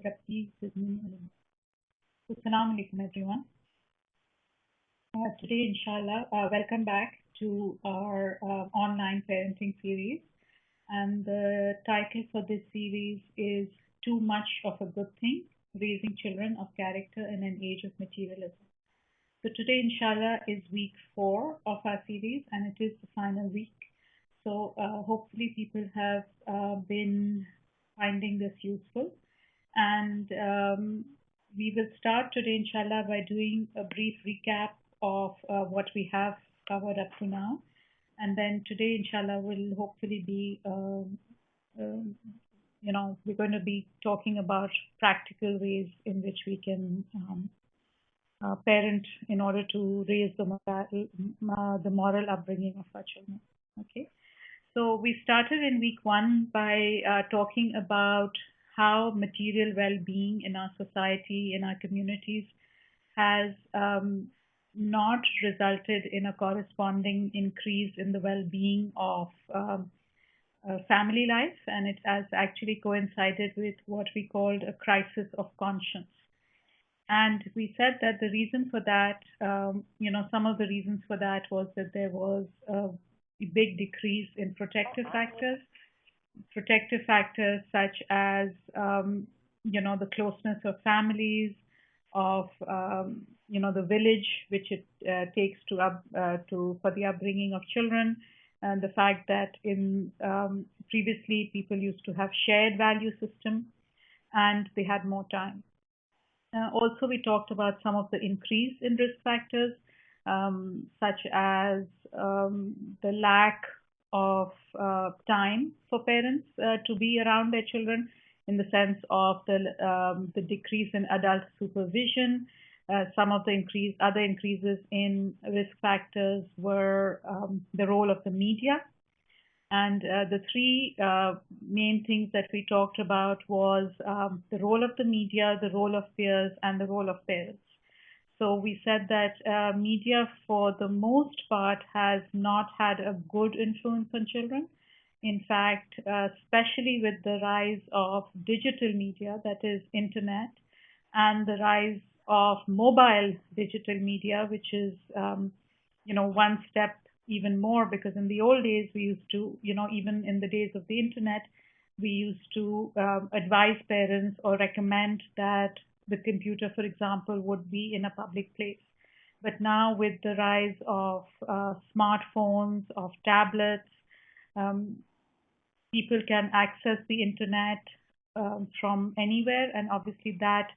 Rabbi with me. Assalamu alaikum, everyone. Today, inshallah, welcome back to our online parenting series. And the title for this series is Too Much of a Good Thing, Raising Children of Character in an Age of Materialism. So today, inshallah, is week 4 of our series, and it is the final week. So hopefully people have been finding this useful. And we will start today, inshallah, by doing a brief recap of what we have covered up to now. And then today, inshallah, will hopefully be, we're going to be talking about practical ways in which we can parent in order to raise the moral upbringing of our children. Okay. So we started in week 1 by talking about how material well-being in our society, in our communities, has not resulted in a corresponding increase in the well-being of family life, and it has actually coincided with what we called a crisis of conscience. And we said that the reason for that, some of the reasons for that was that there was a big decrease in protective factors such as the closeness of families, of the village which it takes for the upbringing of children, and the fact that in previously people used to have shared value system and they had more time. Also, we talked about some of the increase in risk factors, such as the lack of time for parents to be around their children, in the sense of the decrease in adult supervision. Some of the other increases in risk factors were the role of the media. And the three main things that we talked about was the role of the media, the role of peers, and the role of parents. So we said that media, for the most part, has not had a good influence on children. In fact, especially with the rise of digital media, that is internet, and the rise of mobile digital media, which is, one step even more, because in the old days we used to, even in the days of the internet, we used to advise parents or recommend that the computer, for example, would be in a public place. But now with the rise of smartphones, of tablets, people can access the internet from anywhere, and obviously that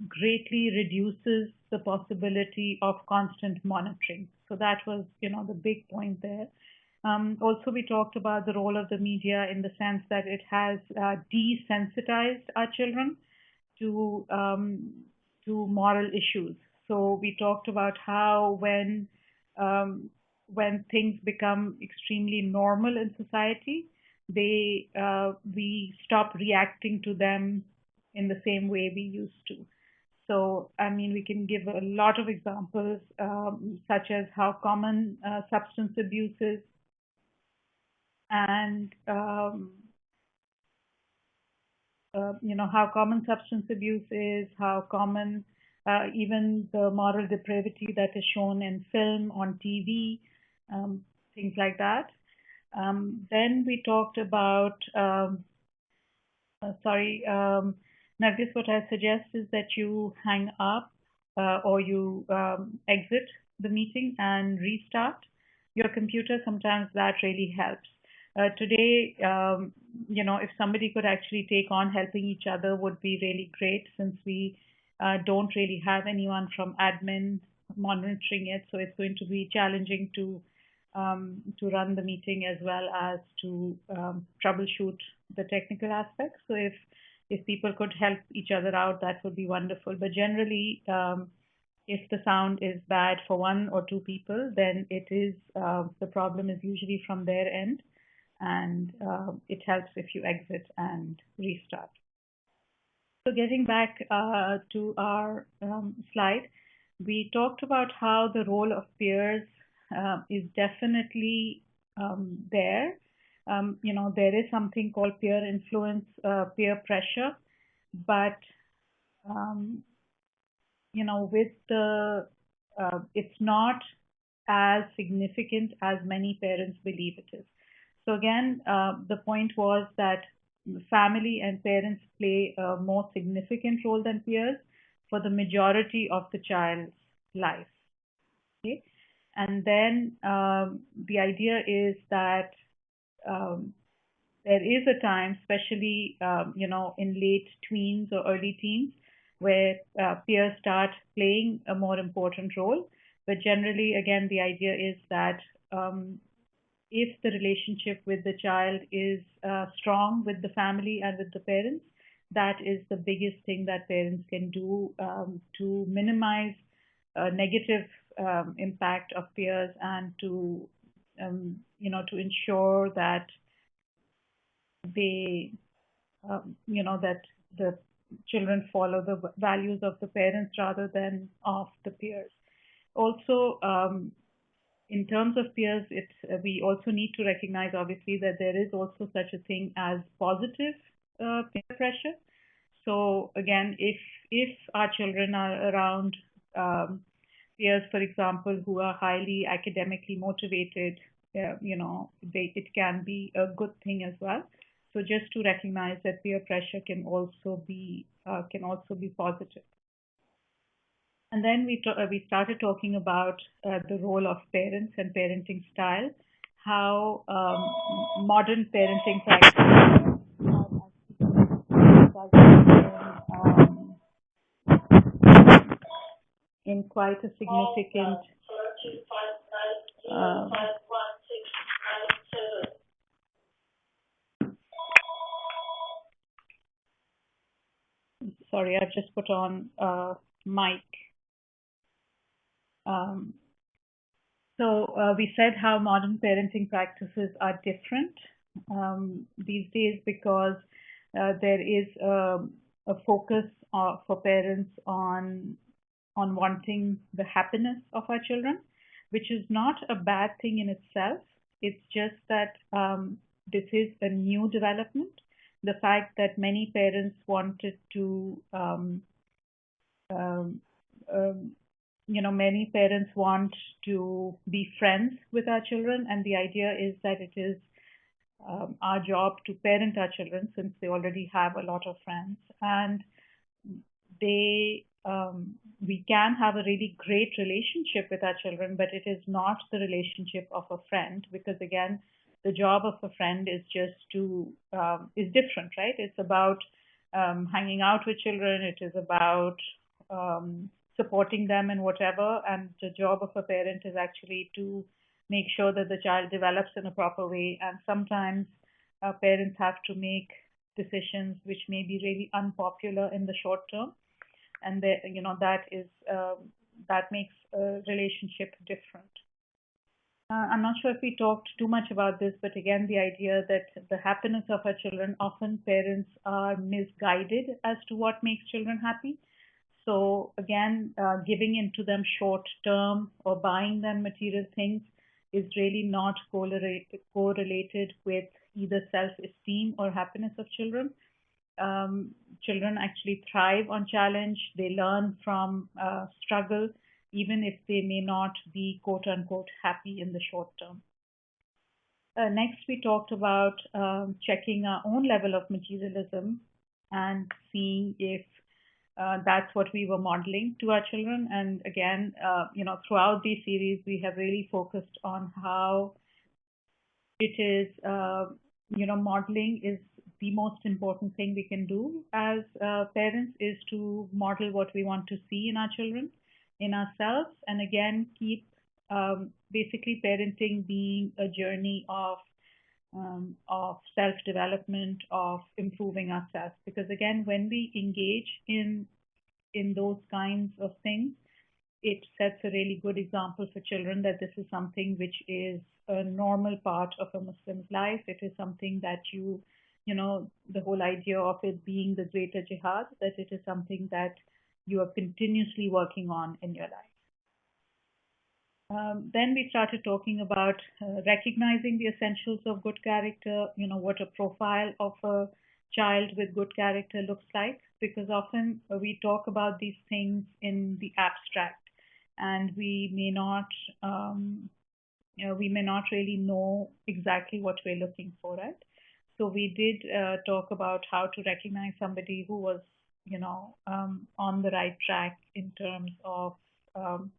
greatly reduces the possibility of constant monitoring. So that was, the big point there. Also, we talked about the role of the media in the sense that it has desensitized our children to moral issues. So we talked about how when things become extremely normal in society, we stop reacting to them in the same way we used to. So, we can give a lot of examples, such as how common substance abuse is, and how common substance abuse is, how common even the moral depravity that is shown in film, on TV, things like that. Then we talked about, Nargis, what I suggest is that you hang up or you exit the meeting and restart your computer. Sometimes that really helps. Today, if somebody could actually take on helping each other would be really great, since we don't really have anyone from admin monitoring it. So it's going to be challenging to run the meeting as well as to troubleshoot the technical aspects. So if people could help each other out, that would be wonderful. But generally, if the sound is bad for one or two people, then it is the problem is usually from their end, and it helps if you exit and restart. So getting back to our slide, we talked about how the role of peers is definitely there. There is something called peer influence, peer pressure, but um, with it's not as significant as many parents believe it is. So again, the point was that family and parents play a more significant role than peers for the majority of the child's life. Okay, and then the idea is that um, there is a time, especially in late tweens or early teens, where peers start playing a more important role. But generally, again, the idea is that um, if the relationship with the child is strong with the family and with the parents, that is the biggest thing that parents can do to minimize negative impact of peers and to ensure that they that the children follow the values of the parents rather than of the peers. Also, in terms of peers, we also need to recognize, obviously, that there is also such a thing as positive peer pressure. So again, if our children are around um, peers, for example, who are highly academically motivated, it can be a good thing as well. So just to recognize that peer pressure can also be positive. And then we started talking about the role of parents and parenting style, how modern parenting practices in quite a significant uh, sorry, I've just put on mic. Um, so we said how modern parenting practices are different these days because there is a focus for parents on wanting the happiness of our children, which is not a bad thing in itself. It's just that this is a new development. The fact that many parents wanted to um, um, many parents want to be friends with our children, and the idea is that it is our job to parent our children since they already have a lot of friends, and we can have a really great relationship with our children, but it is not the relationship of a friend because again, the job of a friend is just is different, right? It's about hanging out with children. It is about supporting them in whatever, and the job of a parent is actually to make sure that the child develops in a proper way. And sometimes parents have to make decisions which may be really unpopular in the short term, and that makes a relationship different. I'm not sure if we talked too much about this, but again, the idea that the happiness of our children, often parents are misguided as to what makes children happy. So again, giving into them short term or buying them material things is really not correlated with either self-esteem or happiness of children. Children actually thrive on challenge. They learn from struggle, even if they may not be quote unquote happy in the short term. Next, we talked about checking our own level of materialism and seeing if that's what we were modeling to our children. And again, throughout these series, we have really focused on how it is, modeling is the most important thing we can do as parents is to model what we want to see in our children, in ourselves, and again, keep basically parenting being a journey of self-development, of improving ourselves. Because again, when we engage in those kinds of things, it sets a really good example for children that this is something which is a normal part of a Muslim's life. It is something that the whole idea of it being the greater jihad, that it is something that you are continuously working on in your life. Then we started talking about recognizing the essentials of good character, what a profile of a child with good character looks like, because often we talk about these things in the abstract, and um, we may not really know exactly what we're looking for, right? So we did talk about how to recognize somebody who was, on the right track in terms of um,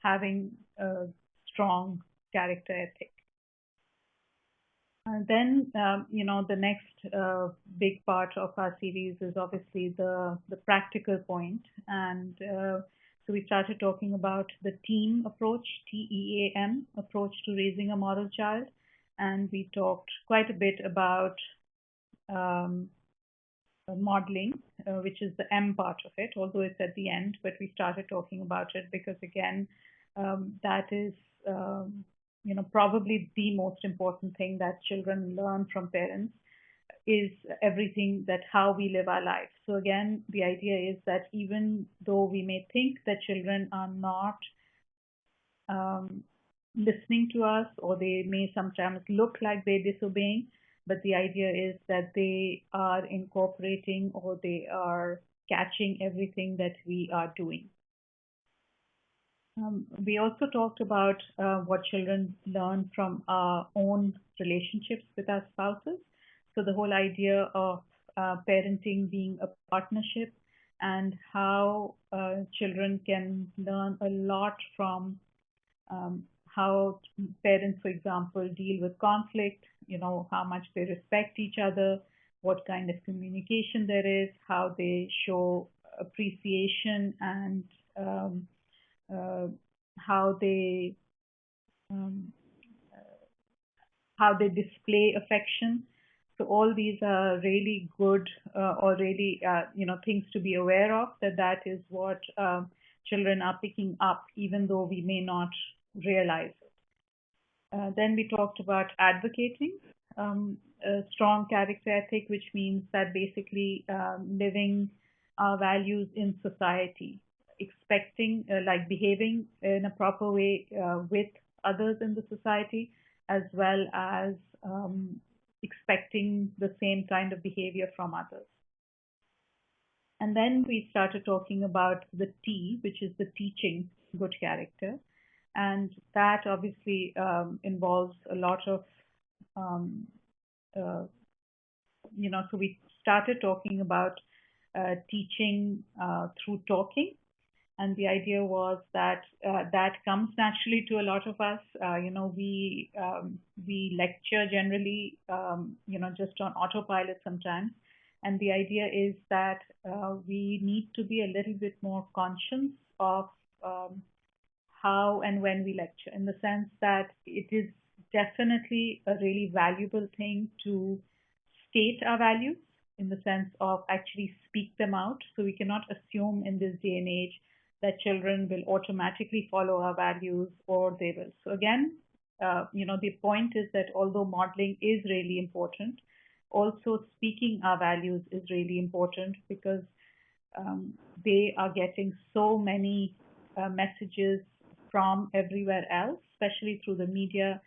having a strong character ethic. And then, the next big part of our series is obviously the practical point. And so we started talking about the team approach, TEAM approach to raising a model child. And we talked quite a bit about um, modeling, which is the M part of it, although it's at the end, but we started talking about it because, again, that is, probably the most important thing that children learn from parents is everything that how we live our lives. So again, the idea is that even though we may think that children are not um, listening to us, or they may sometimes look like they're disobeying, but the idea is that they are incorporating or they are catching everything that we are doing. We also talked about what children learn from our own relationships with our spouses. So the whole idea of parenting being a partnership, and how children can learn a lot from how parents, for example, deal with conflict, how much they respect each other, what kind of communication there is, how they show appreciation, and uh, how they um, how they display affection. So all these are really good, or really things to be aware of. That is what children are picking up, even though we may not realize it. Then we talked about advocating a strong character ethic, which means that basically living our values in society, expecting, like behaving in a proper way with others in the society, as well as expecting the same kind of behavior from others. And then we started talking about the T, which is the teaching good character. And that obviously involves a lot of, um, uh, so we started talking about teaching through talking. And the idea was that that comes naturally to a lot of us. We lecture generally, just on autopilot sometimes. And the idea is that we need to be a little bit more conscious of um, how and when we lecture, in the sense that it is definitely a really valuable thing to state our values, in the sense of actually speak them out. So we cannot assume in this day and age that children will automatically follow our values, or they will. So again, the point is that although modeling is really important, also speaking our values is really important, because um, they are getting so many messages from everywhere else, especially through the media,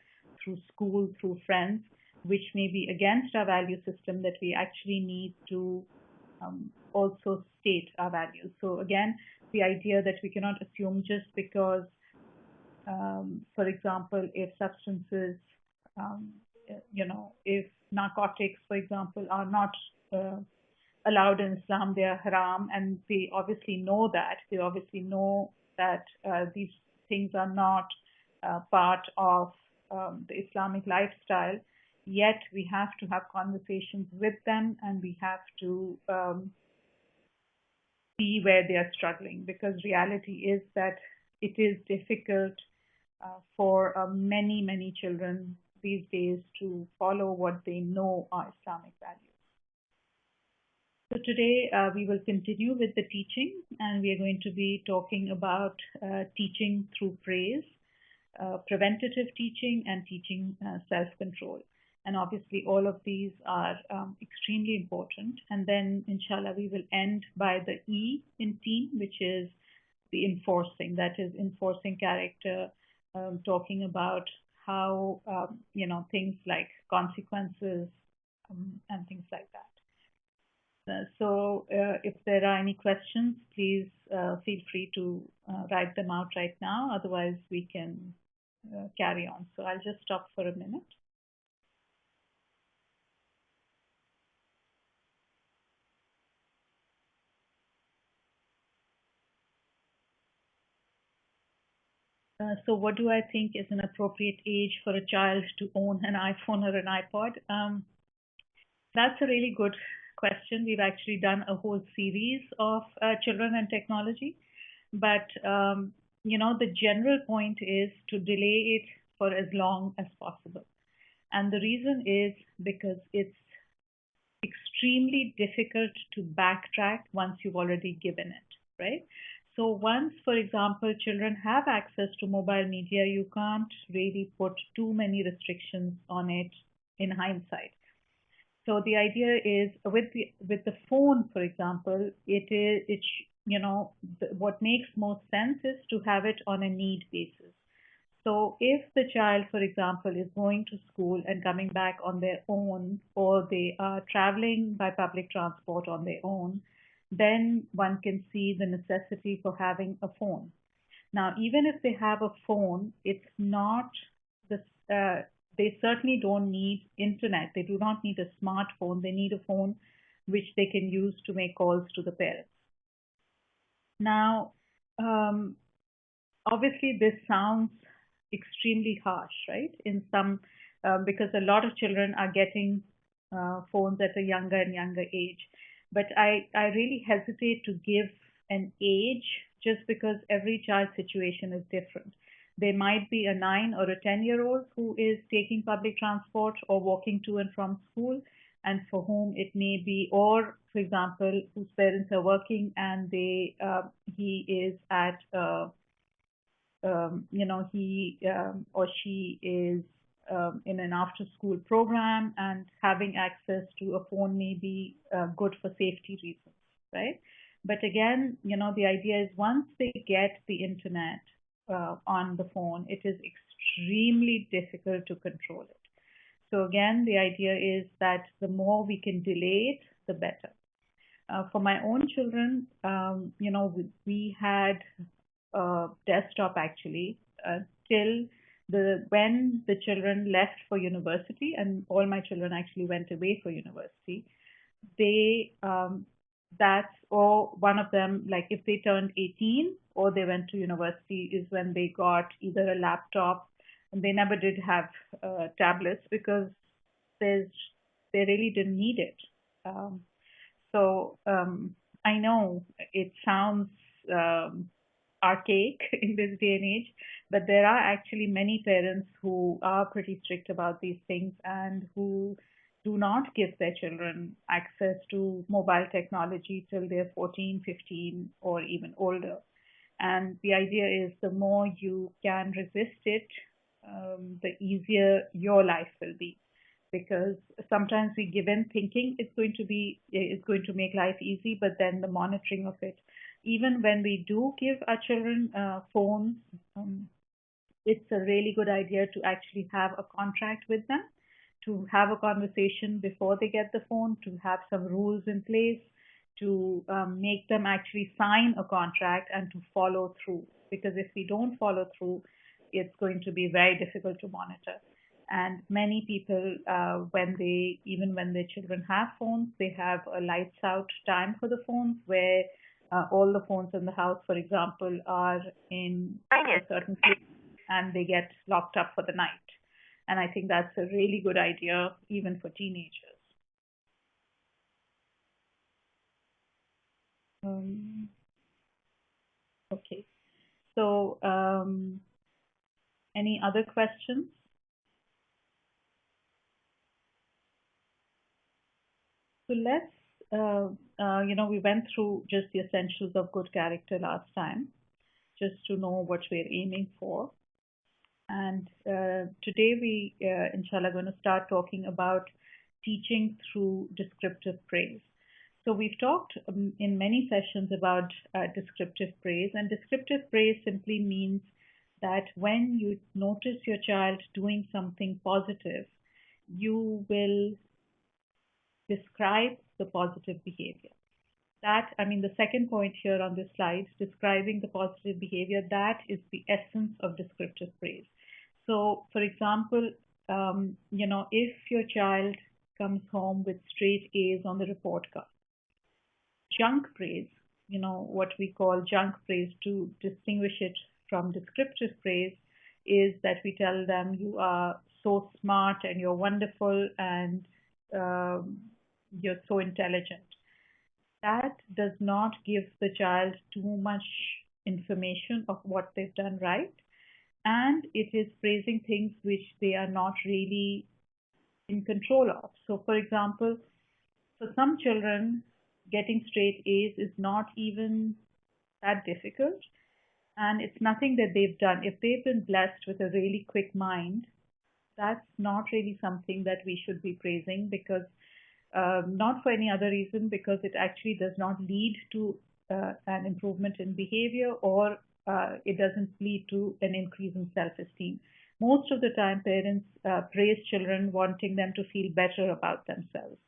through school, through friends, which may be against our value system, that we actually need to also state our values. So again, the idea that we cannot assume just because, for example, if substances, um, if narcotics, for example, are not uh, allowed in Islam, they are haram, and they obviously know that. They obviously know that these things are not part of the Islamic lifestyle. Yet we have to have conversations with them, and we have to see where they are struggling, because reality is that it is difficult for many children these days to follow what they know are Islamic values. So today we will continue with the teaching, and we are going to be talking about teaching through praise, preventative teaching, and teaching self-control. And obviously all of these are extremely important. And then inshallah we will end by the E in team, which is the enforcing, that is enforcing character, talking about how, things like consequences and things like that. If there are any questions, please feel free to write them out right now. Otherwise, we can carry on. So I'll just stop for a minute. So what do I think is an appropriate age for a child to own an iPhone or an iPod? That's a really good question. We've actually done a whole series of children and technology, but the general point is to delay it for as long as possible. And the reason is because it's extremely difficult to backtrack once you've already given it, right? So once, for example, children have access to mobile media, you can't really put too many restrictions on it in hindsight. So the idea is with the phone, for example, what makes most sense is to have it on a need basis. So if the child, for example, is going to school and coming back on their own, or they are traveling by public transport on their own, then one can see the necessity for having a phone. Now, even if they have a phone, it's not the, they certainly don't need internet. They do not need a smartphone. They need a phone which they can use to make calls to the parents. Now, um, obviously, this sounds extremely harsh, right? Because a lot of children are getting phones at a younger and younger age. But I really hesitate to give an age just because every child's situation is different. There might be a 9 or a 10-year-old who is taking public transport or walking to and from school, and for whom it may be, or for example, whose parents are working and he is at he or she is in an after school program, and having access to a phone may be good for safety reasons, right? But again, the idea is once they get the internet on the phone, it is extremely difficult to control it. So again, the idea is that the more we can delay it, the better. For my own children, we had desktop actually till when the children left for university, and all my children actually went away for university. They That's, or one of them, like if they turned 18 or they went to university, is when they got either a laptop, and they never did have tablets because there's they really didn't need it. Um, so I know it sounds um, archaic in this day and age, but there are actually many parents who are pretty strict about these things and who do not give their children access to mobile technology till they're 14, 15, or even older. And the idea is the more you can resist it, the easier your life will be. Because sometimes we give in thinking it's going to make life easy, but then the monitoring of it, even when we do give our children phones, um, it's a really good idea to actually have a contract with them, to have a conversation before they get the phone, to have some rules in place, to make them actually sign a contract and to follow through. Because if we don't follow through, it's going to be very difficult to monitor. And many people, even when their children have phones, they have a lights out time for the phones where all the phones in the house, for example, are in a certain place and they get locked up for the night. And I think that's a really good idea, even for teenagers. Um, okay. So, any other questions? So we went through just the essentials of good character last time, just to know what we're aiming for. And today inshallah, going to start talking about teaching through descriptive praise. So we've talked in many sessions about descriptive praise, and descriptive praise simply means that when you notice your child doing something positive, you will describe the positive behavior. That, I mean, the second point here on this slide, describing the positive behavior, that is the essence of descriptive praise. So, for example, if your child comes home with straight A's on the report card, junk praise, what we call junk praise to distinguish it from descriptive praise, is that we tell them you are so smart and you're wonderful and um, you're so intelligent. That does not give the child too much information of what they've done right, and it is praising things which they are not really in control of. So, for example, for some children, getting straight A's is not even that difficult, and it's nothing that they've done. If they've been blessed with a really quick mind, that's not really something that we should be praising, because not for any other reason, because it actually does not lead to an improvement in behavior, or it doesn't lead to an increase in self-esteem. Most of the time, parents praise children wanting them to feel better about themselves.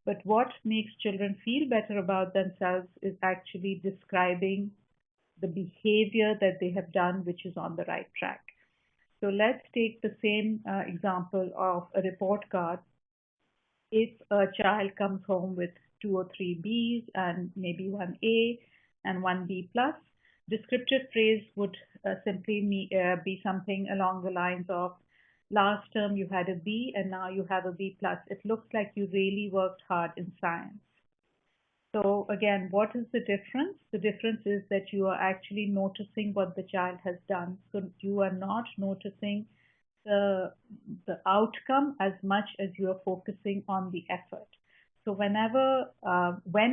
But what makes children feel better about themselves is actually describing the behavior that they have done, which is on the right track. So let's take the same example of a report card. If a child comes home with two or three B's and maybe one A and one B plus, descriptive praise would simply be something along the lines of, last term you had a B and now you have a B plus. It looks like you really worked hard in science. So again, what is the difference? The difference is that you are actually noticing what the child has done. So you are not noticing the outcome as much as you are focusing on the effort. So when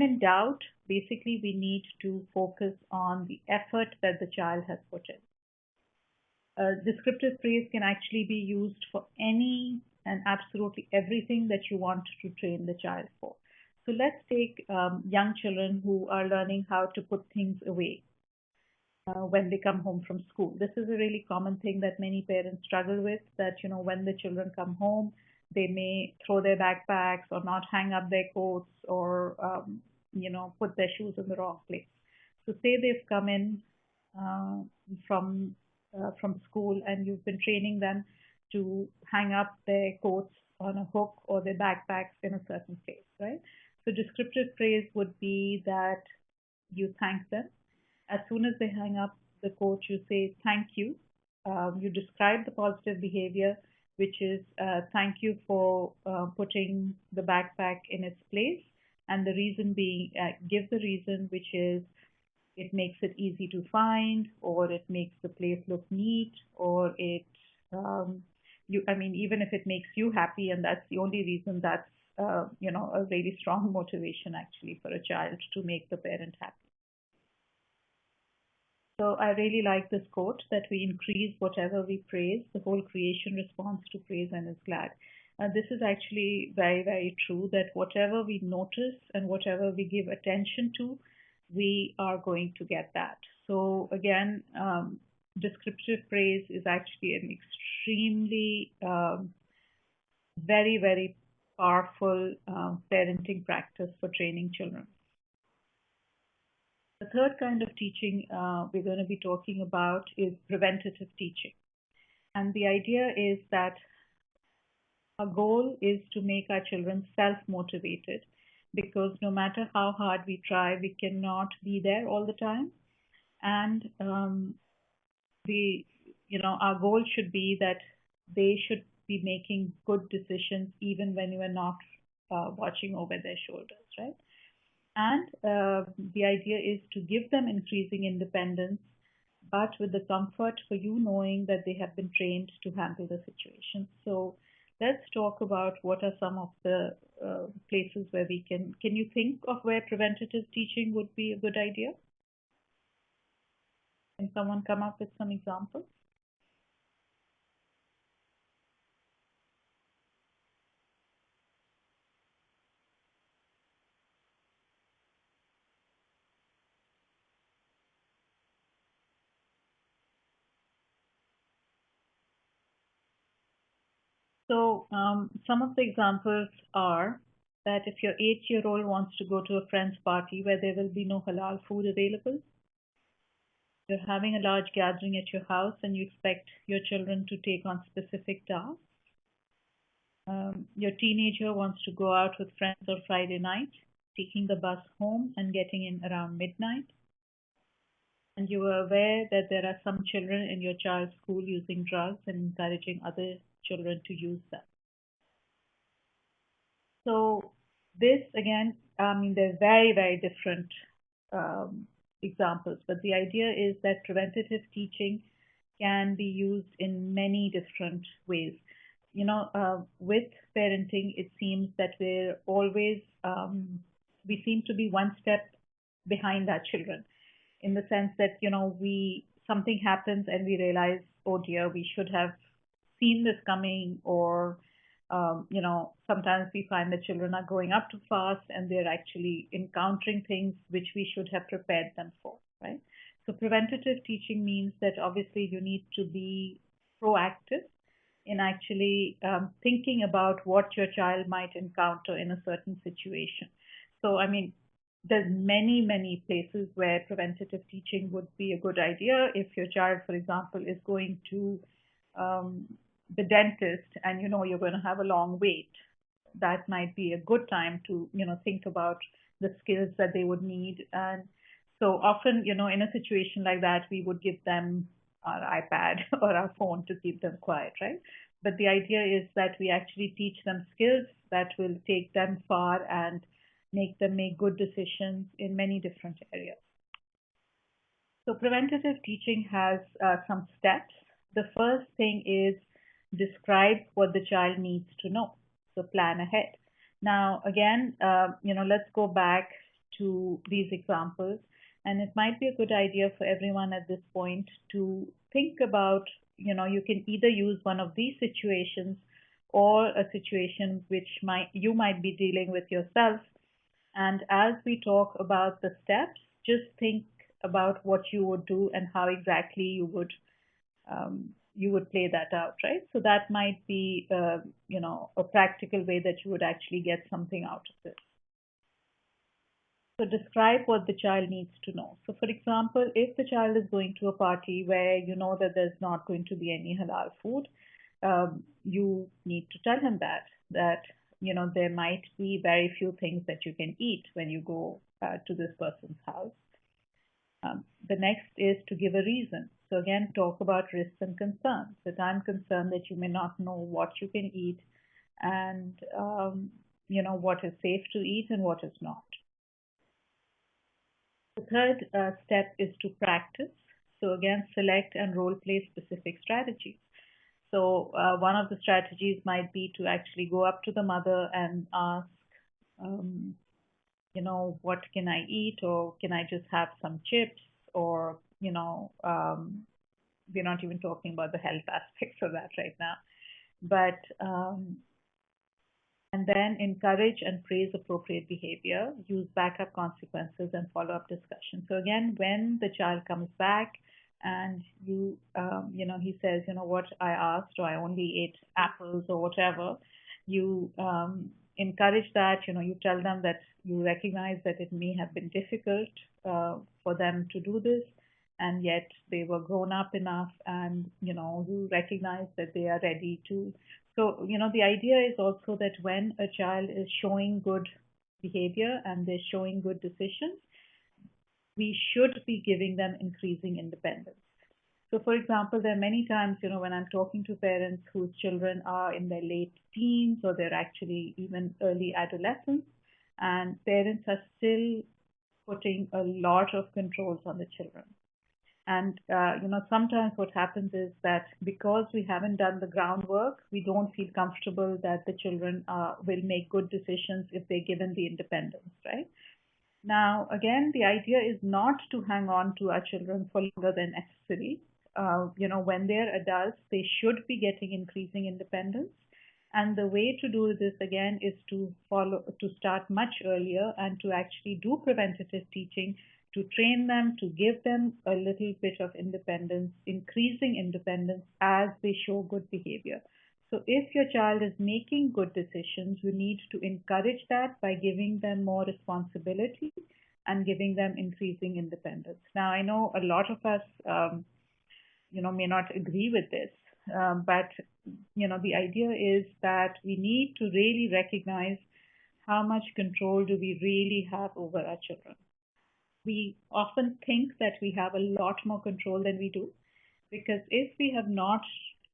in doubt, basically we need to focus on the effort that the child has put in. Descriptive praise can actually be used for any and absolutely everything that you want to train the child for. So let's take young children who are learning how to put things away when they come home from school. This is a really common thing that many parents struggle with, that, when the children come home, they may throw their backpacks or not hang up their coats, or, put their shoes in the wrong place. So say they've come in uh, from school and you've been training them to hang up their coats on a hook or their backpacks in a certain place, right? So descriptive praise would be that you thank them. As soon as they hang up the coat, you say thank you. You describe the positive behavior, which is thank you for putting the backpack in its place. And the reason being, give the reason, which is it makes it easy to find, or it makes the place look neat, or even if it makes you happy, and that's the only reason, that's, a really strong motivation actually for a child to make the parent happy. So I really like this quote, that we increase whatever we praise, the whole creation responds to praise and is glad. This is actually very, very true, that whatever we notice and whatever we give attention to, we are going to get that. So again, descriptive praise is actually an extremely very, very powerful parenting practice for training children. The third kind of teaching we're going to be talking about is preventative teaching. And the idea is that our goal is to make our children self-motivated, because no matter how hard we try, we cannot be there all the time. And our goal should be that they should be making good decisions even when you are not watching over their shoulders, right? And the idea is to give them increasing independence, but with the comfort for you knowing that they have been trained to handle the situation. So let's talk about what are some of the places where can you think of where preventative teaching would be a good idea? Can someone come up with some examples? So some of the examples are that if your 8-year-old wants to go to a friend's party where there will be no halal food available, you're having a large gathering at your house and you expect your children to take on specific tasks. Your teenager wants to go out with friends on Friday night, taking the bus home and getting in around midnight. And you are aware that there are some children in your child's school using drugs and encouraging other children to use them. So this again, I mean, they're very, very different um, examples, but the idea is that preventative teaching can be used in many different ways. With parenting, it seems that we seem to be one step behind our children, in the sense that we something happens and we realize, oh dear, we should have seen this coming, or sometimes we find that children are growing up too fast and they're actually encountering things which we should have prepared them for, right? So preventative teaching means that obviously you need to be proactive in actually thinking about what your child might encounter in a certain situation. So, I mean, there's many, many places where preventative teaching would be a good idea. If your child, for example, is going to um, the dentist and you're going to have a long wait, that might be a good time to think about the skills that they would need. And so often, in a situation like that, we would give them our iPad or our phone to keep them quiet, right? But the idea is that we actually teach them skills that will take them far and make them make good decisions in many different areas. So preventative teaching has some steps. The first thing is describe what the child needs to know. So plan ahead. Now, again, let's go back to these examples, and it might be a good idea for everyone at this point to think about, you can either use one of these situations or a situation which you might be dealing with yourself. And as we talk about the steps, just think about what you would do and how exactly you would play that out, right? So that might be, a practical way that you would actually get something out of this. So describe what the child needs to know. So for example, if the child is going to a party where you know that there's not going to be any halal food, you need to tell him that there might be very few things that you can eat when you go to this person's house. The next is to give a reason. So again, talk about risks and concerns. That I'm concerned that you may not know what you can eat, and what is safe to eat and what is not. The third step is to practice. So again, select and role play specific strategies. So one of the strategies might be to actually go up to the mother and ask, um, what can I eat, or can I just have some chips, or we're not even talking about the health aspects of that right now. But and then encourage and praise appropriate behavior, use backup consequences, and follow up discussion. So again, when the child comes back and he says, what I asked, or I only ate apples or whatever, you encourage that, you tell them that you recognize that it may have been difficult for them to do this, and yet they were grown up enough, and you recognize that they are ready to. So the idea is also that when a child is showing good behavior and they're showing good decisions, we should be giving them increasing independence. So for example, there are many times when I'm talking to parents whose children are in their late teens, or they're actually even early adolescence, and parents are still putting a lot of controls on the children. And sometimes what happens is that because we haven't done the groundwork, we don't feel comfortable that the children will make good decisions if they're given the independence, right? Now, again, the idea is not to hang on to our children for longer than necessary. When they're adults, they should be getting increasing independence. And the way to do this again is to start much earlier and to actually do preventative teaching, to train them, to give them a little bit of independence, increasing independence as they show good behavior. So if your child is making good decisions, you need to encourage that by giving them more responsibility and giving them increasing independence. Now, I know a lot of us, may not agree with this, but the idea is that we need to really recognize how much control do we really have over our children. We often think that we have a lot more control than we do, because if we have not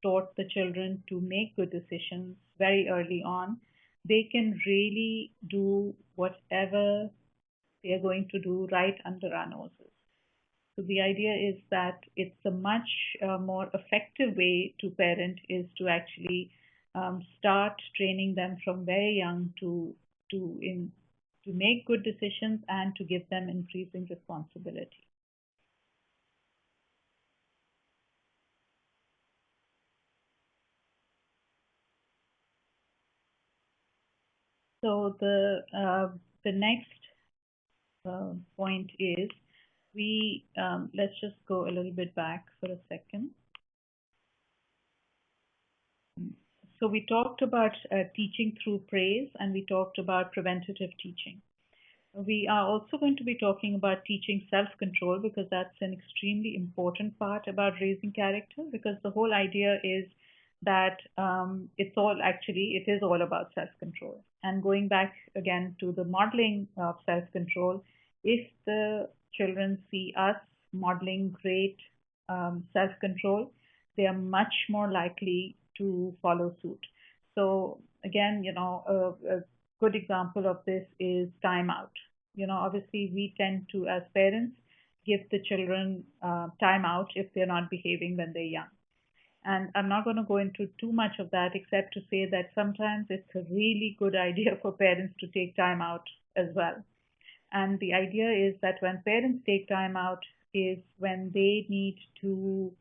taught the children to make good decisions very early on, they can really do whatever they are going to do right under our noses. So the idea is that it's a much more effective way to parent is to actually start training them from very young to in to make good decisions and to give them increasing responsibility. So the next point is let's just go a little bit back for a second. So we talked about teaching through praise, and we talked about preventative teaching. We are also going to be talking about teaching self-control, because that's an extremely important part about raising character, because the whole idea is that it is all about self-control. And going back again to the modeling of self-control, if the children see us modeling great self-control, they are much more likely to follow suit. So again, a good example of this is timeout. Obviously we tend to, as parents, give the children time out if they're not behaving when they're young. And I'm not going to go into too much of that, except to say that sometimes it's a really good idea for parents to take time out as well. And the idea is that when parents take time out is when they need to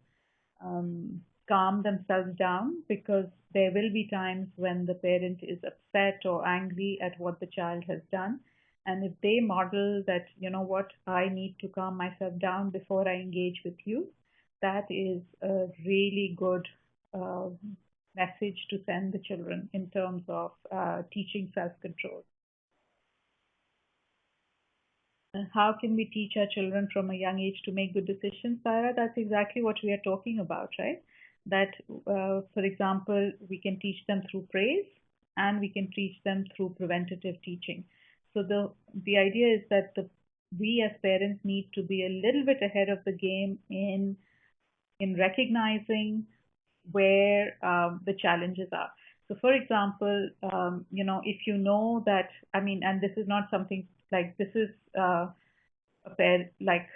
calm themselves down, because there will be times when the parent is upset or angry at what the child has done. And if they model that, what, I need to calm myself down before I engage with you, that is a really good uh, message to send the children in terms of teaching self-control. How can we teach our children from a young age to make good decisions, Sarah? That's exactly what we are talking about, right? That, for example, we can teach them through praise, and we can teach them through preventative teaching. So the idea is that we as parents need to be a little bit ahead of the game in recognizing where the challenges are. So, for example, if you know that, I mean, and this is not something like this is a pair like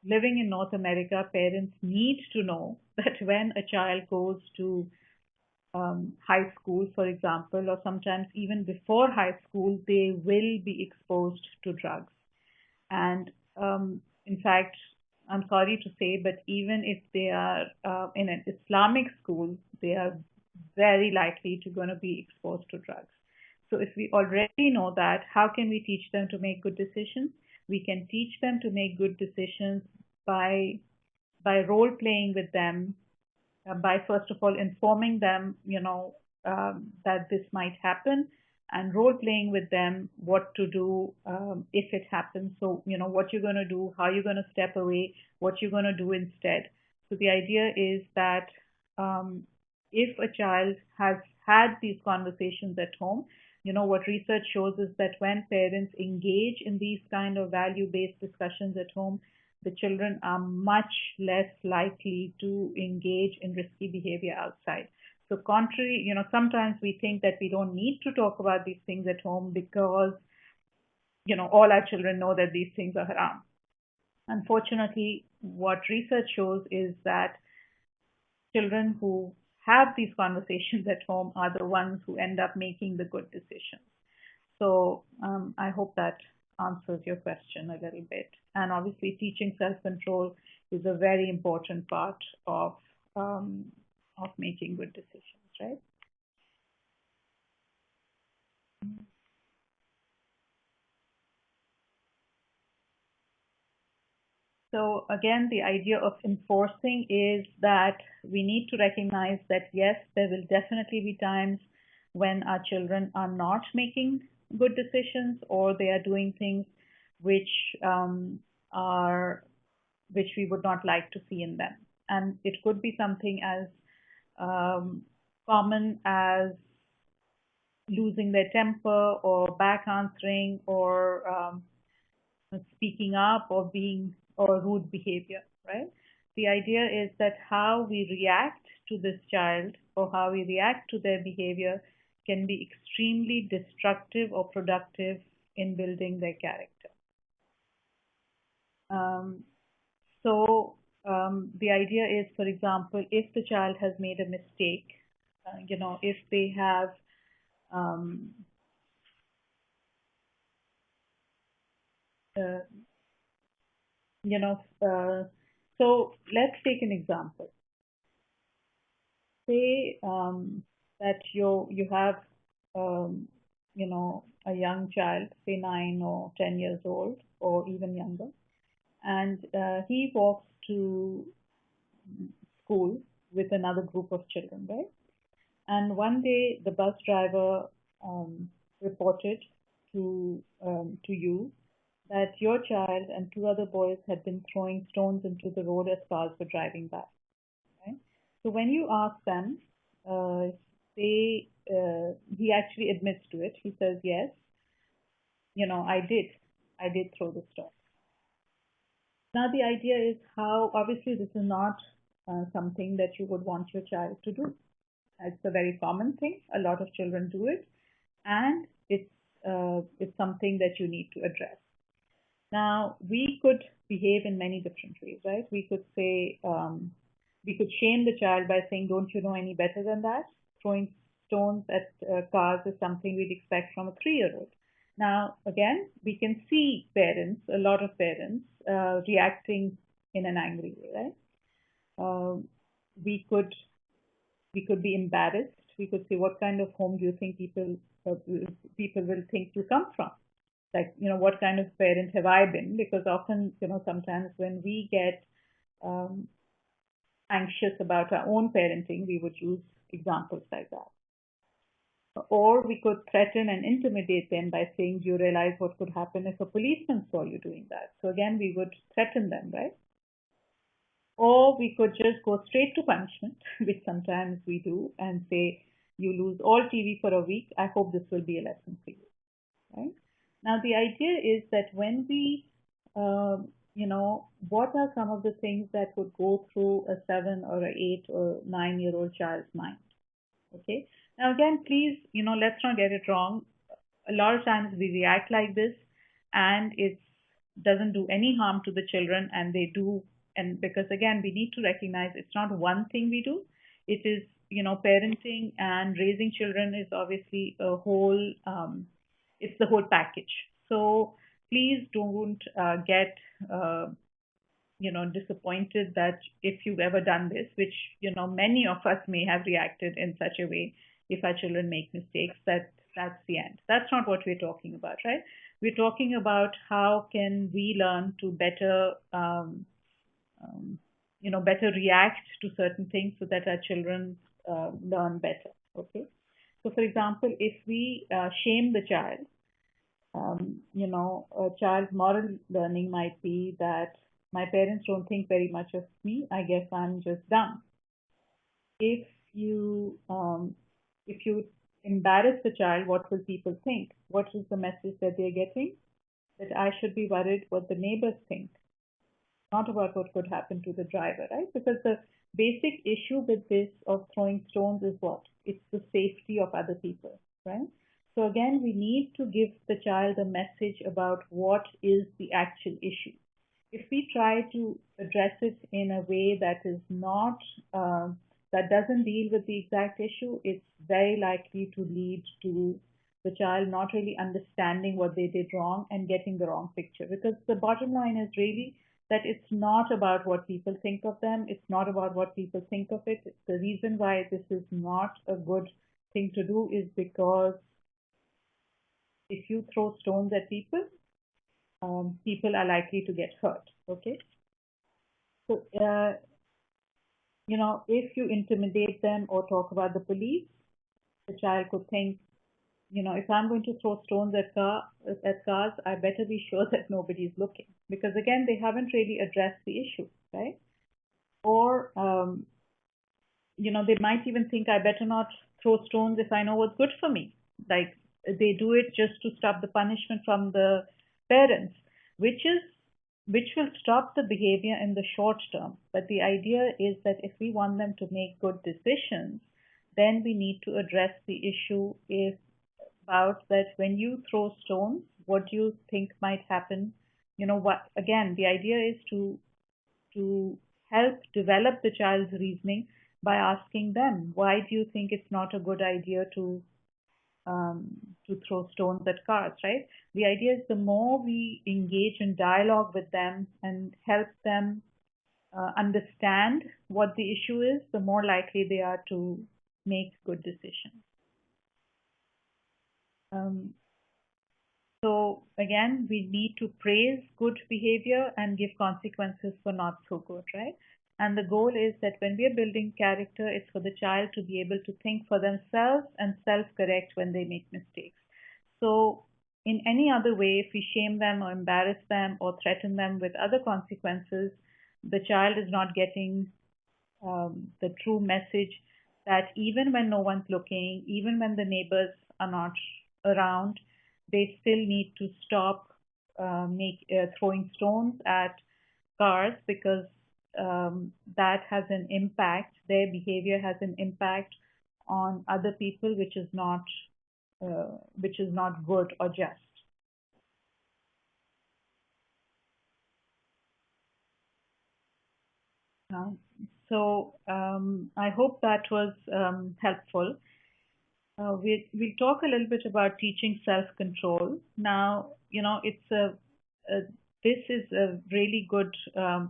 living in North America, parents need to know that when a child goes to high school, for example, or sometimes even before high school, they will be exposed to drugs. And in fact, I'm sorry to say, but even if they are in an Islamic school, they are very likely to going to be exposed to drugs. So if we already know that, how can we teach them to make good decisions? We can teach them to make good decisions by role playing with them, by first of all informing them, that this might happen, and role playing with them what to do if it happens. So, what you're going to do, how you're going to step away, what you're going to do instead. So the idea is that if a child has had these conversations at home, what research shows is that when parents engage in these kind of value-based discussions at home, the children are much less likely to engage in risky behavior outside. So contrary, sometimes we think that we don't need to talk about these things at home because, all our children know that these things are haram. Unfortunately, what research shows is that children who have these conversations at home are the ones who end up making the good decisions. So I hope that answers your question a little bit. And obviously, teaching self-control is a very important part of making good decisions, right? So again, the idea of enforcing is that we need to recognize that yes, there will definitely be times when our children are not making good decisions or they are doing things which are which we would not like to see in them. And it could be something as um, common as losing their temper or back answering or speaking up or being or rude behavior, right? The idea is that how we react to this child or how we react to their behavior can be extremely destructive or productive in building their character. Um, so the idea is, for example, if the child has made a mistake, if they have, um, uh, you know, so let's take an example. Say that you have, um, a young child, say 9 or 10 years old, or even younger, and he walks to school with another group of children, right? And one day the bus driver reported to you that your child and two other boys had been throwing stones into the road as cars were driving by. Right? So when you ask them, he actually admits to it. He says, yes, I did throw the stone. Now the idea is how obviously this is not something that you would want your child to do. It's a very common thing. A lot of children do it, and it's something that you need to address. Now, we could behave in many different ways, right? We could shame the child by saying, "Don't you know any better than that?" Throwing stones at cars is something we'd expect from a 3-year-old. Now, again, we can see parents, a lot of parents, reacting in an angry way, right? Um, we could we could be embarrassed. We could say, "What kind of home do you think people will think you come from?" Like, what kind of parent have I been? Because often, sometimes when we get um, anxious about our own parenting, we would use examples like that. Or we could threaten and intimidate them by saying, "Do you realize what could happen if a policeman saw you doing that?" So again, we would threaten them, right? Or we could just go straight to punishment, which sometimes we do, and say, "You lose all TV for a week. I hope this will be a lesson for you." Right? Now, the idea is that when we, what are some of the things that would go through a 7 or 8 or 9-year-old child's mind? Okay. Now, again, please, let's not get it wrong. A lot of times we react like this, and it doesn't do any harm to the children, and they do. And because again, we need to recognize it's not one thing we do. It is, parenting and raising children is obviously a whole. It's the whole package. So please don't get disappointed that if you've ever done this, which many of us may have reacted in such a way, if our children make mistakes, that's the end. That's not what we're talking about, right? We're talking about how can we learn to um, better react to certain things so that our children learn better. Okay. So, for example, if we shame the child, a child's moral learning might be that my parents don't think very much of me. I guess I'm just dumb. If you if you embarrass the child, what will people think? What is the message that they're getting? That I should be worried what the neighbors think, not about what could happen to the driver, right? Because the basic issue with this of throwing stones is what? It's the safety of other people, right? So again, we need to give the child a message about what is the actual issue. If we try to address it in a way that is not, that doesn't deal with the exact issue, it's very likely to lead to the child not really understanding what they did wrong and getting the wrong picture. Because the bottom line is really that it's not about what people think of them. It's not about what people think of it. The reason why this is not a good thing to do is because if you throw stones at people, people are likely to get hurt. Okay. So, if you intimidate them or talk about the police, the child could think, if I'm going to throw stones at cars, I better be sure that nobody's looking, because again, they haven't really addressed the issue, right? Or they might even think I better not throw stones if I know what's good for me. Like they do it just to stop the punishment from the parents, which is which will stop the behavior in the short term. But the idea is that if we want them to make good decisions, then we need to address the issue is about that when you throw stones, what do you think might happen? What again, the idea is to help develop the child's reasoning by asking them, why do you think it's not a good idea um, to throw stones at cars, right? The idea is the more we engage in dialogue with them and help them understand what the issue is, the more likely they are to make good decisions. Um, So again, we need to praise good behavior and give consequences for not so good, right? And the goal is that when we are building character, it's for the child to be able to think for themselves and self-correct when they make mistakes. So in any other way, if we shame them or embarrass them or threaten them with other consequences, the child is not getting the true message that even when no one's looking, even when the neighbors are not around, they still need to stop throwing stones at cars because that has an impact. Their behavior has an impact on other people, which is not good or just. Um, I hope that was helpful. We'll talk a little bit about teaching self-control. Now, a this is a really good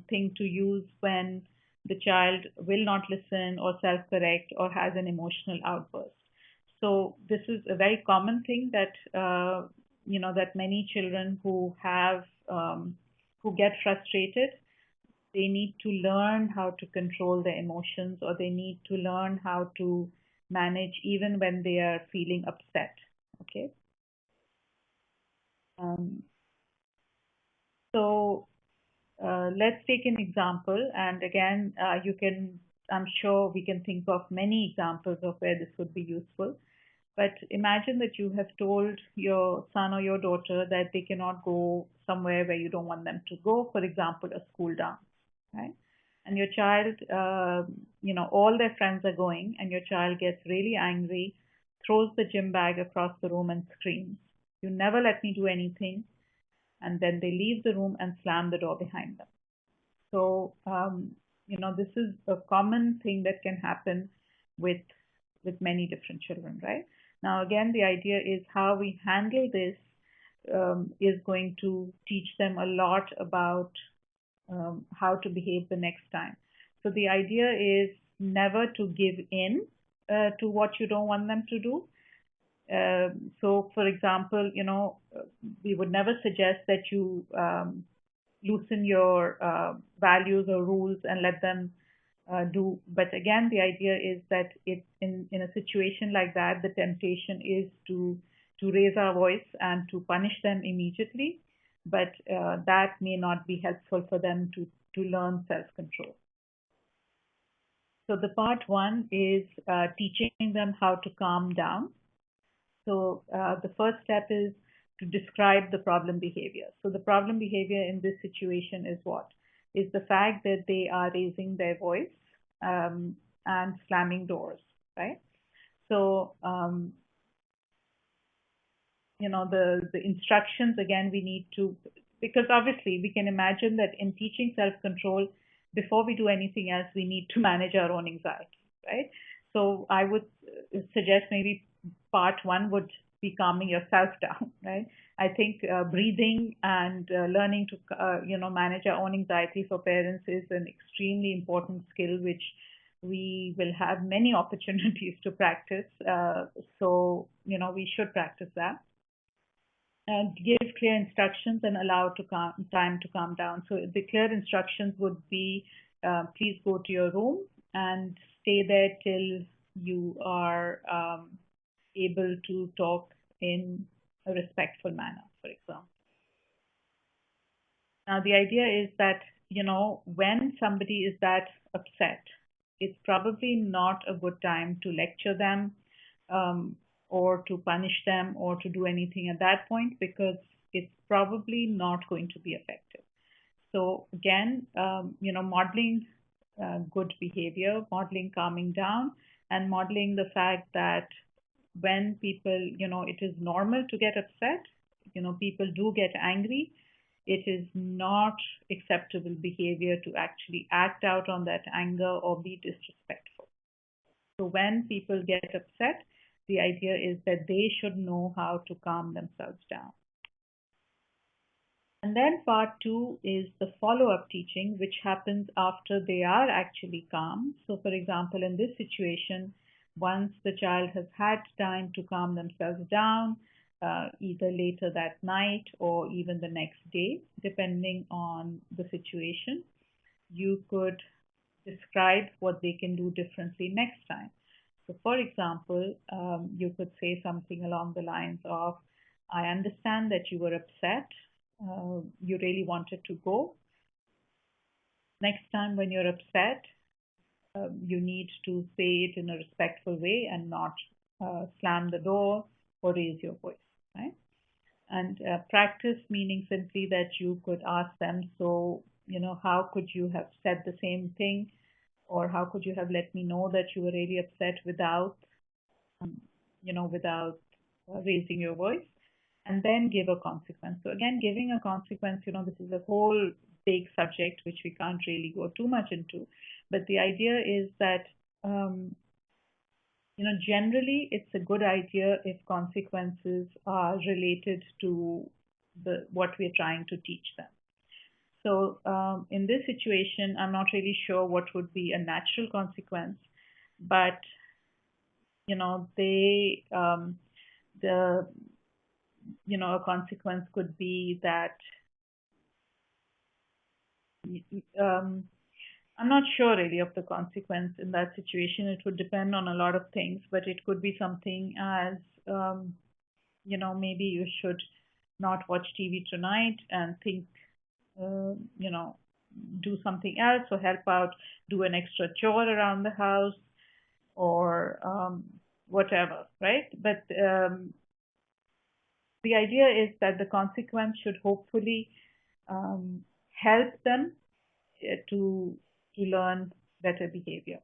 thing to use when the child will not listen or self-correct or has an emotional outburst. So this is a very common thing that many children who get frustrated, they need to learn how to control their emotions, or they need to learn how to manage even when they are feeling upset. Okay. Um, so let's take an example. And again, I'm sure we can think of many examples of where this would be useful. But imagine that you have told your son or your daughter that they cannot go somewhere where you don't want them to go, for example, a school dance, right? And your child, all their friends are going, and your child gets really angry, throws the gym bag across the room and screams, "You never let me do anything." And then they leave the room and slam the door behind them. So, this is a common thing that can happen with many different children, right? Now, again, the idea is how we handle this is going to teach them a lot about how to behave the next time. So the idea is never to give in to what you don't want them to do. So, for example, we would never suggest that you loosen your values or rules and let them do. But again, the idea is that in a situation like that, the temptation is to raise our voice and to punish them immediately. But that may not be helpful for them to learn self-control. So the part one is teaching them how to calm down. So the first step is to describe the problem behavior. So the problem behavior in this situation is what? Is the fact that they are raising their voice and slamming doors, right? So the instructions, again, we need to, because obviously we can imagine that in teaching self-control, before we do anything else, we need to manage our own anxiety, right? So I would suggest maybe part one would be calming yourself down, right? I think breathing and learning to manage our own anxiety for parents is an extremely important skill, which we will have many opportunities to practice. So we should practice that. and give clear instructions and allow time to calm down. So the clear instructions would be, please go to your room and stay there till you are able to talk in a respectful manner, for example. Now, the idea is that, when somebody is that upset, it's probably not a good time to lecture them, or to punish them or to do anything at that point, because it's probably not going to be effective. So again, modeling good behavior, modeling calming down, and modeling the fact that when people, it is normal to get upset, people do get angry. It is not acceptable behavior to actually act out on that anger or be disrespectful. So when people get upset, the idea is that they should know how to calm themselves down. And then part two is the follow-up teaching, which happens after they are actually calm. So for example, in this situation, once the child has had time to calm themselves down, either later that night or even the next day, depending on the situation, you could describe what they can do differently next time. So, for example, you could say something along the lines of, I understand that you were upset. You really wanted to go. Next time when you're upset, you need to say it in a respectful way and not slam the door or raise your voice, right? And practice meaning simply that you could ask them, so, how could you have said the same thing? Or how could you have let me know that you were really upset without, without raising your voice? And then give a consequence. So again, giving a consequence, this is a whole big subject which we can't really go too much into. But the idea is that, generally it's a good idea if consequences are related to what we're trying to teach them. So in this situation, I'm not really sure what would be a natural consequence, but the a consequence could be that I'm not sure really of the consequence in that situation. It would depend on a lot of things, but it could be something as maybe you should not watch TV tonight and think, do something else or help out, do an extra chore around the house or whatever, right? But the idea is that the consequence should hopefully help them to learn better behavior.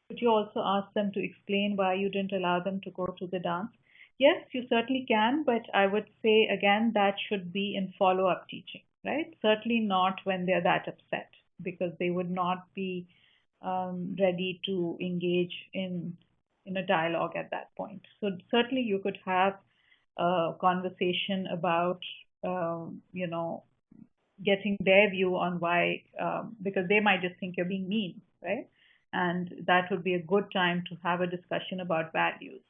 Could you also ask them to explain why you didn't allow them to go to the dance? Yes, you certainly can, but I would say again that should be in follow-up teaching, right? Certainly not when they're that upset, because they would not be ready to engage in a dialogue at that point. So certainly you could have a conversation about, getting their view on why, because they might just think you're being mean, right? And that would be a good time to have a discussion about values.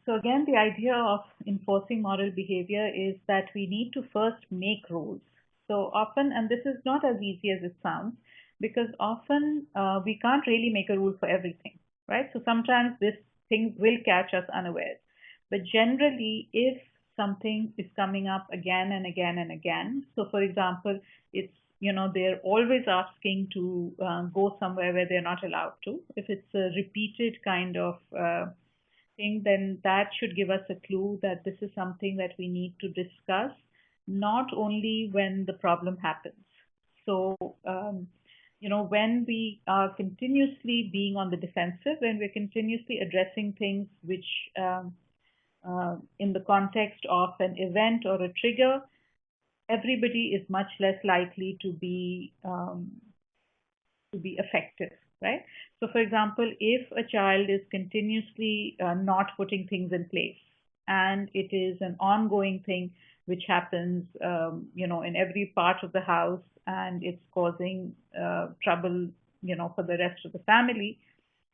So again, the idea of enforcing moral behavior is that we need to first make rules. So often, and this is not as easy as it sounds, because often we can't really make a rule for everything, right? So sometimes this things will catch us unawares. But generally, if something is coming up again and again and again, so for example, it's they're always asking to go somewhere where they're not allowed to. If it's a repeated kind of thing, then that should give us a clue that this is something that we need to discuss, not only when the problem happens. So, when we are continuously being on the defensive, when we're continuously addressing things which, in the context of an event or a trigger, everybody is much less likely to be effective, right? So, for example, if a child is continuously not putting things in place, and it is an ongoing thing which happens, in every part of the house, and it's causing trouble, for the rest of the family,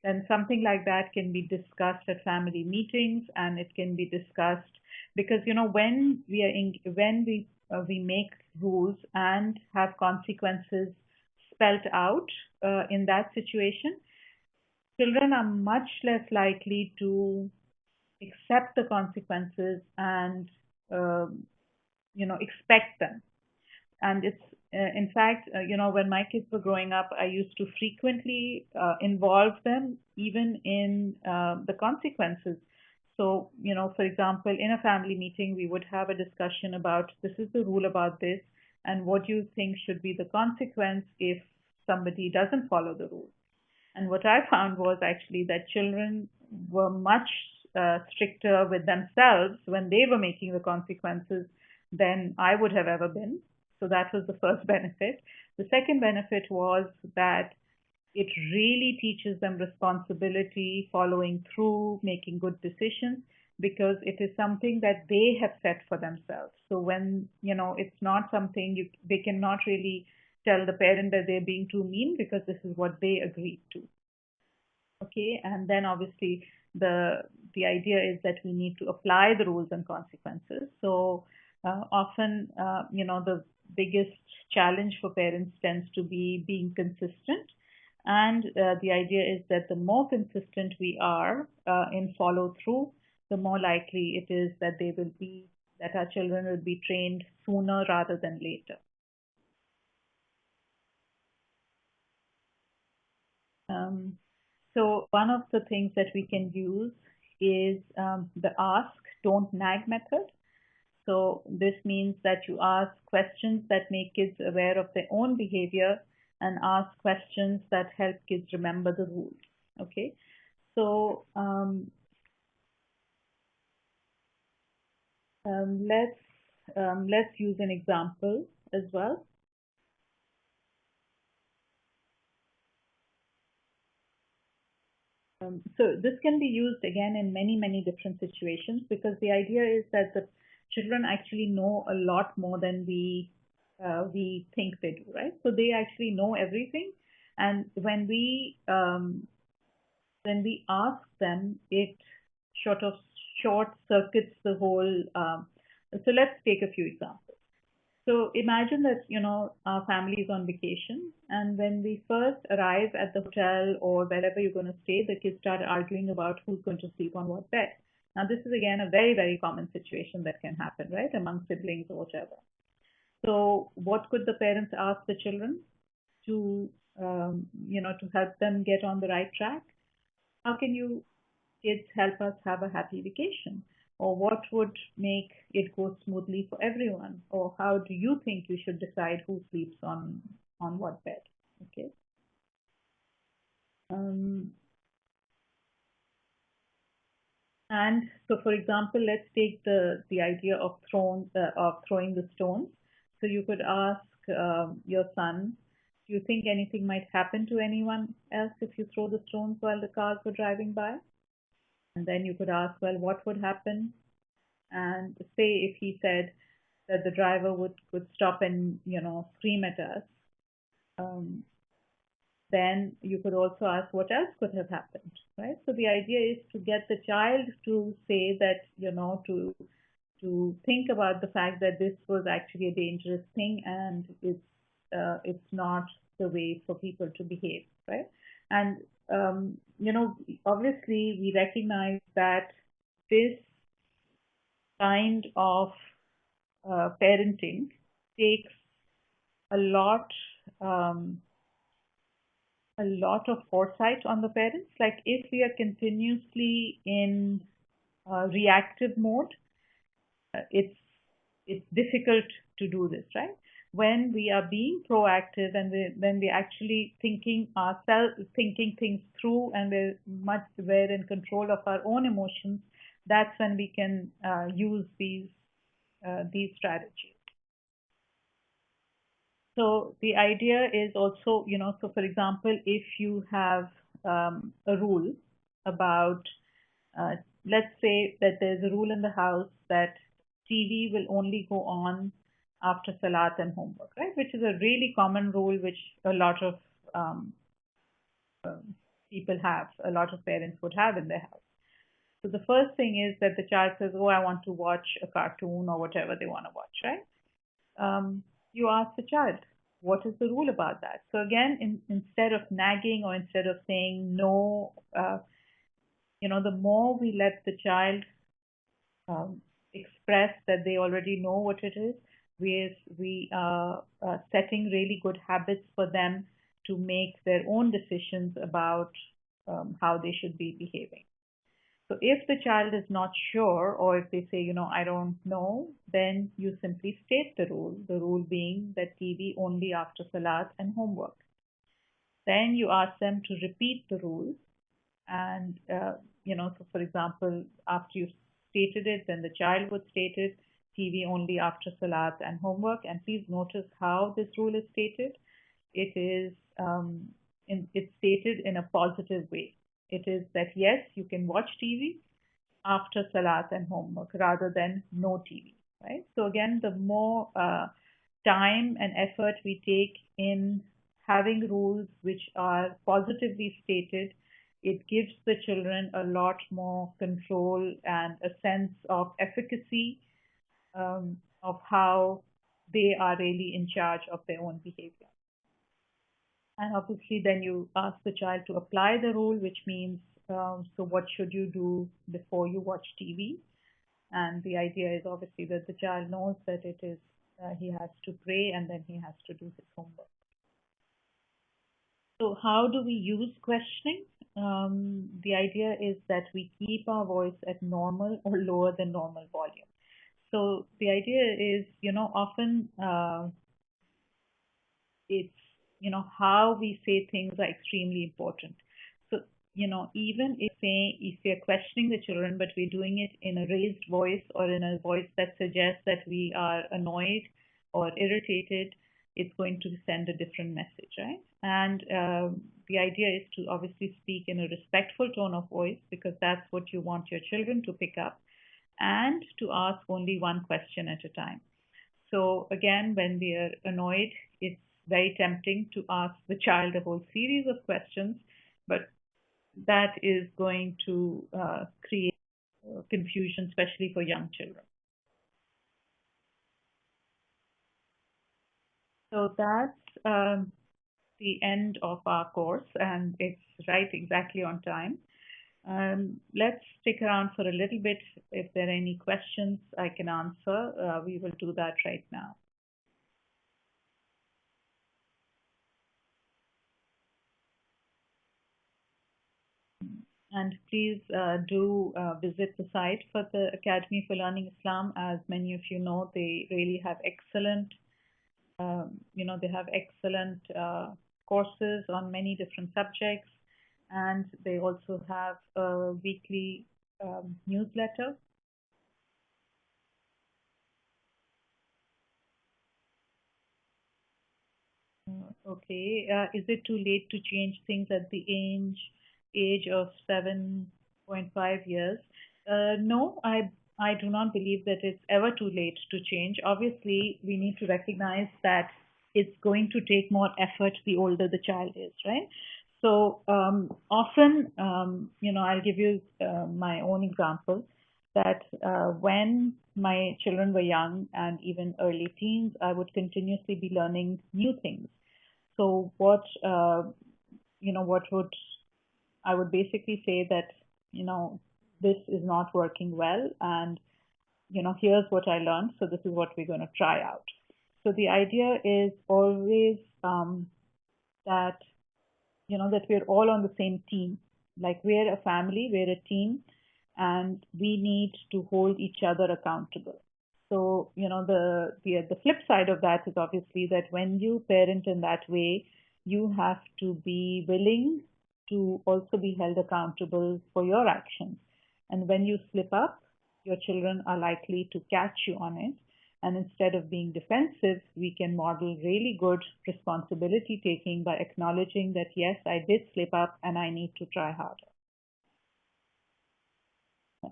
then something like that can be discussed at family meetings, and it can be discussed because when we make rules and have consequences spelt out in that situation, children are much less likely to accept the consequences and expect them. And it's in fact, when my kids were growing up, I used to frequently involve them even in the consequences. So for example, in a family meeting we would have a discussion about, this is the rule about this, and what do you think should be the consequence if somebody doesn't follow the rule. And what I found was actually that children were much stricter with themselves when they were making the consequences than I would have ever been. So that was the first benefit. The second benefit was that it really teaches them responsibility, following through, making good decisions, because it is something that they have set for themselves. So when, it's not something they cannot really tell the parent that they're being too mean, because this is what they agreed to. Okay, and then obviously the idea is that we need to apply the rules and consequences. So often, the biggest challenge for parents tends to be being consistent. And the idea is that the more consistent we are in follow through, the more likely it is that that our children will be trained sooner rather than later. Um, so one of the things that we can use is the ask, don't nag method. So this means that you ask questions that make kids aware of their own behavior and ask questions that help kids remember the rules. Okay. So let's use an example as well. So this can be used again in many different situations, because the idea is that the children actually know a lot more than we think they do, right? So they actually know everything, and when we ask them, it sort of short circuits the whole. So let's take a few examples. So imagine that, our family is on vacation, and when we first arrive at the hotel or wherever you're going to stay, the kids start arguing about who's going to sleep on what bed. Now, this is again a very common situation that can happen, right, among siblings or whatever. So, what could the parents ask the children to, to help them get on the right track? How can you kids help us have a happy vacation? Or what would make it go smoothly for everyone? Or how do you think you should decide who sleeps on what bed? Okay. Um, and so, for example, let's take the idea of throwing the stones. So you could ask your son, do you think anything might happen to anyone else if you throw the stones while the cars were driving by? And then you could ask, well, what would happen? And say if he said that the driver would could stop and scream at us, um, then you could also ask what else could have happened, right? So the idea is to get the child to say that, to think about the fact that this was actually a dangerous thing, and it's not the way for people to behave, right? And obviously we recognize that this kind of parenting takes a lot um, a lot of foresight on the parents. Like if we are continuously in reactive mode, it's difficult to do this, right? When we are being proactive and when we're actually thinking things through, and we're in control of our own emotions, that's when we can use these strategies. So the idea is also, so for example, if you have a rule about, let's say that there's a rule in the house that TV will only go on after Salat and homework, right? Which is a really common rule, which a lot of um, people have, a lot of parents would have in their house. So the first thing is that the child says, "Oh, I want to watch a cartoon or whatever they want to watch," right? You ask the child, "What is the rule about that?" So again, instead of nagging or instead of saying no, the more we let the child express that they already know what it is, we are setting really good habits for them to make their own decisions about how they should be behaving. So if the child is not sure, or if they say, I don't know, then you simply state the rule being that TV only after Salat and homework. Then you ask them to repeat the rule, and so for example, after you stated it, then the child would state it: TV only after Salat and homework. And please notice how this rule is stated. It is it's stated in a positive way. It is that yes, you can watch TV after Salat and homework rather than no TV, right? So again, the more time and effort we take in having rules which are positively stated, it gives the children a lot more control and a sense of efficacy, of how they are really in charge of their own behavior. And obviously, then you ask the child to apply the rule, which means, so what should you do before you watch TV? And the idea is obviously that the child knows that it is, he has to pray and then he has to do his homework. So, how do we use questioning? The idea is that we keep our voice at normal or lower than normal volume. So, the idea is, often it's, how we say things are extremely important. So, even if we are questioning the children, but we're doing it in a raised voice or in a voice that suggests that we are annoyed or irritated, it's going to send a different message, right? And the idea is to obviously speak in a respectful tone of voice, because that's what you want your children to pick up, and to ask only one question at a time. So again, when we are annoyed, it's very tempting to ask the child a whole series of questions, but that is going to create confusion, especially for young children. So that's the end of our course, and it's right exactly on time. Let's stick around for a little bit. If there are any questions I can answer, we will do that right now. And please do visit the site for the Academy for Learning Islam. As many of you know, they really have excellent, they have excellent courses on many different subjects, and they also have a weekly newsletter. Okay. Is it too late to change things at the age of 7.5 years? No, I do not believe that it's ever too late to change. Obviously, we need to recognize that it's going to take more effort the older the child is, right? So often, I'll give you my own example that when my children were young and even early teens, I would continuously be learning new things. So what would I would basically say that, this is not working well, and, here's what I learned, so this is what we're going to try out. So the idea is always that, that we're all on the same team. Like we're a family, we're a team, and we need to hold each other accountable. So, the flip side of that is obviously that when you parent in that way, you have to be willing to also be held accountable for your actions. And when you slip up, your children are likely to catch you on it. And instead of being defensive, we can model really good responsibility taking by acknowledging that, yes, I did slip up and I need to try harder.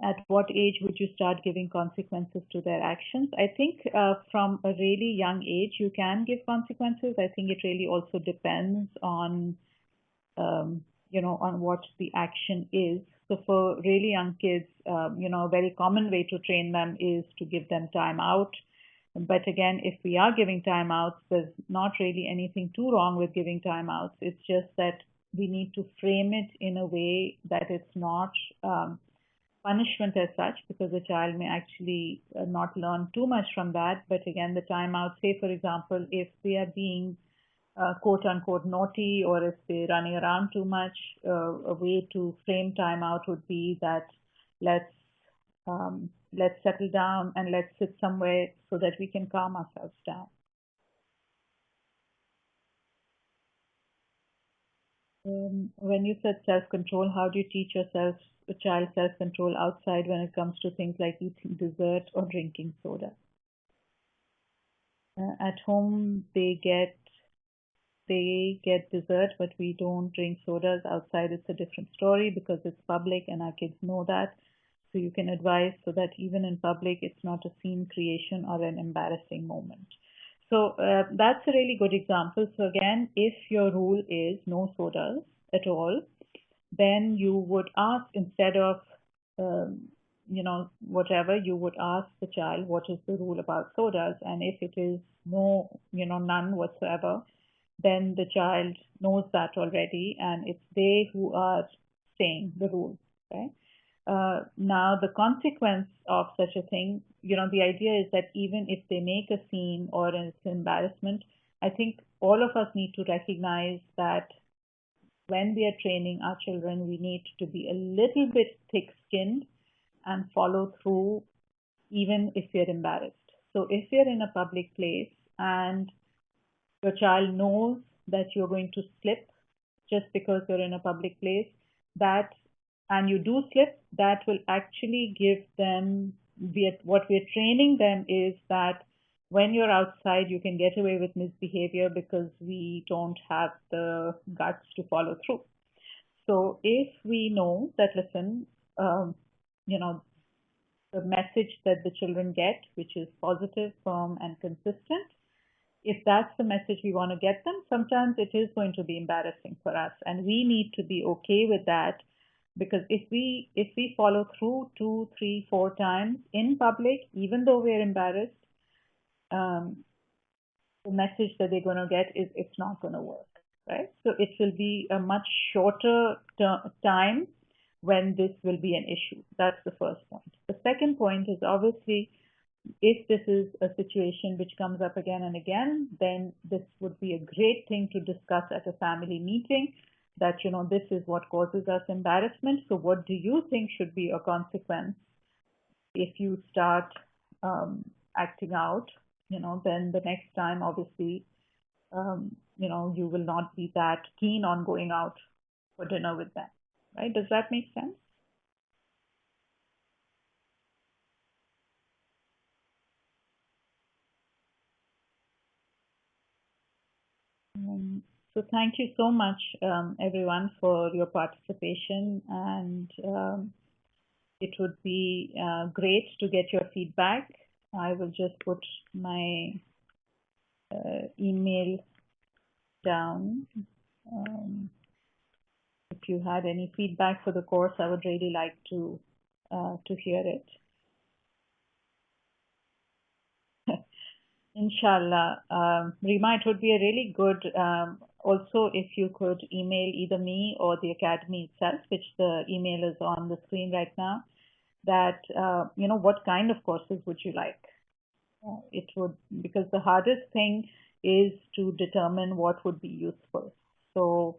At what age would you start giving consequences to their actions? I think from a really young age, you can give consequences. I think it really also depends on, on what the action is. So for really young kids, a very common way to train them is to give them time out. But again, if we are giving timeouts, there's not really anything too wrong with giving timeouts. It's just that we need to frame it in a way that it's not punishment as such, because the child may actually not learn too much from that. But again, the timeout, say for example, if they are being quote unquote naughty, or if they're running around too much, a way to frame timeout would be that let's let's settle down and let's sit somewhere so that we can calm ourselves down. When you said self-control, how do you teach yourself a child self-control outside when it comes to things like eating dessert or drinking soda? At home, they get dessert, but we don't drink sodas. Outside, it's a different story because it's public and our kids know that. So you can advise so that even in public, it's not a scene creation or an embarrassing moment. So that's a really good example. So again, if your rule is no sodas at all, then you would ask, instead of whatever, you would ask the child what is the rule about sodas, and if it is no, none whatsoever, then the child knows that already, and it's they who are saying the rule, right? Now, the consequence of such a thing, the idea is that even if they make a scene or it's an embarrassment, I think all of us need to recognize that when we are training our children, we need to be a little bit thick-skinned and follow through even if we're embarrassed. So if you're in a public place and your child knows that you're going to slip just because you're in a public place, and you do slip, that will actually give them, what we're training them is that when you're outside, you can get away with misbehavior because we don't have the guts to follow through. So if we know that, listen, the message that the children get, which is positive, firm, and consistent, if that's the message we want to get them, sometimes it is going to be embarrassing for us, and we need to be okay with that, because if we follow through 2, 3, 4 times in public, even though we're embarrassed, the message that they're going to get is it's not going to work, right? So it will be a much shorter time when this will be an issue. That's the first point. The second point is, obviously, if this is a situation which comes up again and again, then this would be a great thing to discuss at a family meeting, that, this is what causes us embarrassment. So what do you think should be a consequence if you start acting out? Then the next time, obviously, you will not be that keen on going out for dinner with them, right? Does that make sense? Um, so thank you so much, everyone, for your participation, and it would be great to get your feedback. I will just put my email down. If you had any feedback for the course, I would really like to hear it. Inshallah. Rima, it would be a really good, also if you could email either me or the academy itself, which the email is on the screen right now, that, what kind of courses would you like? It would, because the hardest thing is to determine what would be useful. So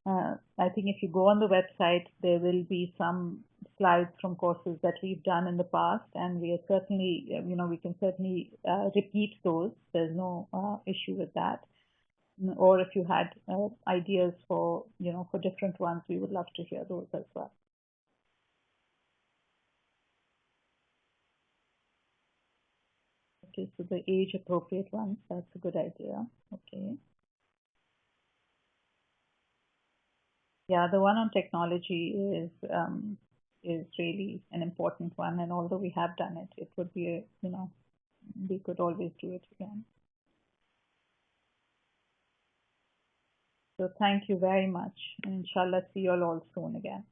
I think if you go on the website, there will be some slides from courses that we've done in the past, and we are certainly, we can certainly repeat those. There's no issue with that. Or if you had ideas for, for different ones, we would love to hear those as well. Okay, so the age appropriate ones, that's a good idea. Okay. Yeah, the one on technology is really an important one, and although we have done it, it would be a, we could always do it again. So thank you very much. Inshallah, see you all soon again.